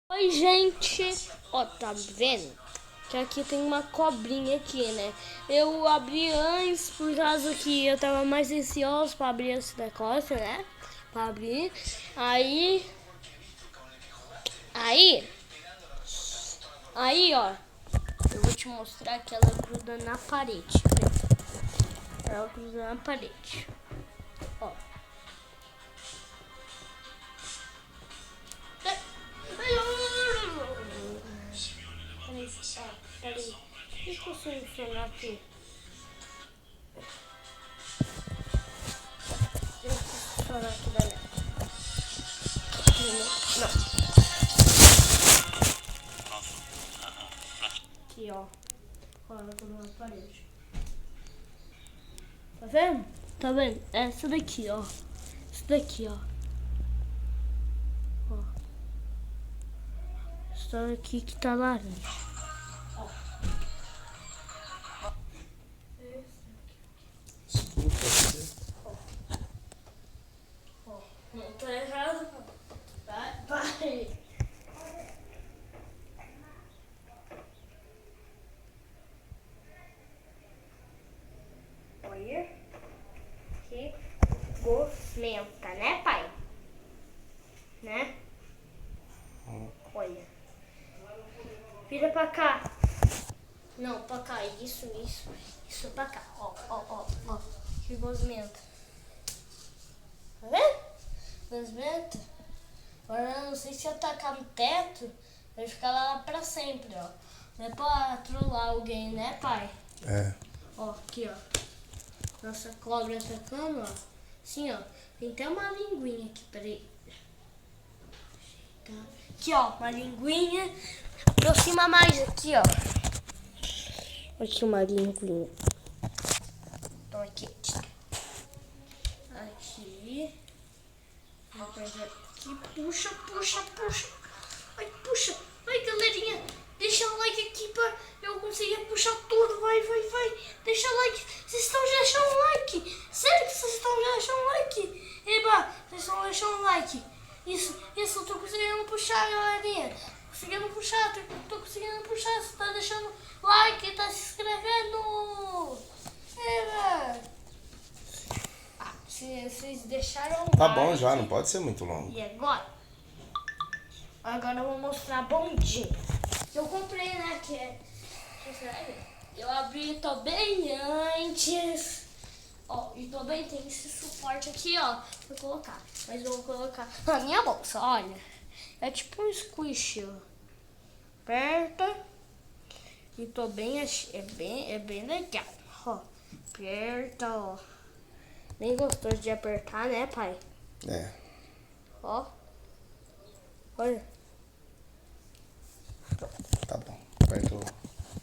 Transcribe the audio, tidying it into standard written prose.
Oi, gente, ó, tá vendo? Que aqui tem uma cobrinha aqui, né? Eu abri antes por causa que eu tava mais ansioso pra abrir esse negócio, né? Pra abrir. Aí, ó, eu vou te mostrar que ela gruda na parede, né? Ela gruda na parede, ó. Peraí. Deixa eu selecionar aqui. Deixa eu selecionar aqui da minha. Não. Aqui, ó. Olha, eu tô na parede. Tá vendo? Tá vendo? Essa daqui, ó. Essa daqui, ó. Ó. Essa daqui que tá laranja. Não tô errado, não. Vai. Olha. Que gosmenta, né, pai? Né? Olha. Vira pra cá. Não, pra cá. Isso pra cá. Ó. Que gosmenta. Tá vendo? Gosmenta. Agora eu não sei se eu tacar no teto, vai ficar lá pra sempre, ó. Não é pra trollar alguém, né, pai? É. Ó, aqui, ó. Nossa cobra atacando, ó. Assim, ó. Tem até uma linguinha aqui, peraí. Aqui, ó, uma linguinha. Aproxima mais aqui, ó. Aqui uma linguinha. Então aqui. Aqui. Aqui. Puxa. Ai, puxa. Ai, galerinha. Deixa o like aqui pra eu conseguir puxar tudo. Vai. Deixa o like. Vocês estão já deixando um like? Sério que vocês estão já deixando um like? Eba, vocês estão deixando um like. Isso, eu tô conseguindo puxar, galerinha. Tô conseguindo puxar. Você tá deixando like, tá se inscrevendo. Eba. Vocês deixaram um Tá like. bom já, não pode ser muito longo. E agora? Agora eu vou mostrar a bondinha. Eu comprei, né? Eu abri também antes. Ó, e também tem esse suporte aqui, ó, pra colocar. Mas eu vou colocar na minha bolsa, olha. É tipo um squish, ó. Aperta. E também é bem legal, ó. Aperta, ó. Bem gostoso de apertar, né, pai? É. Ó. Olha.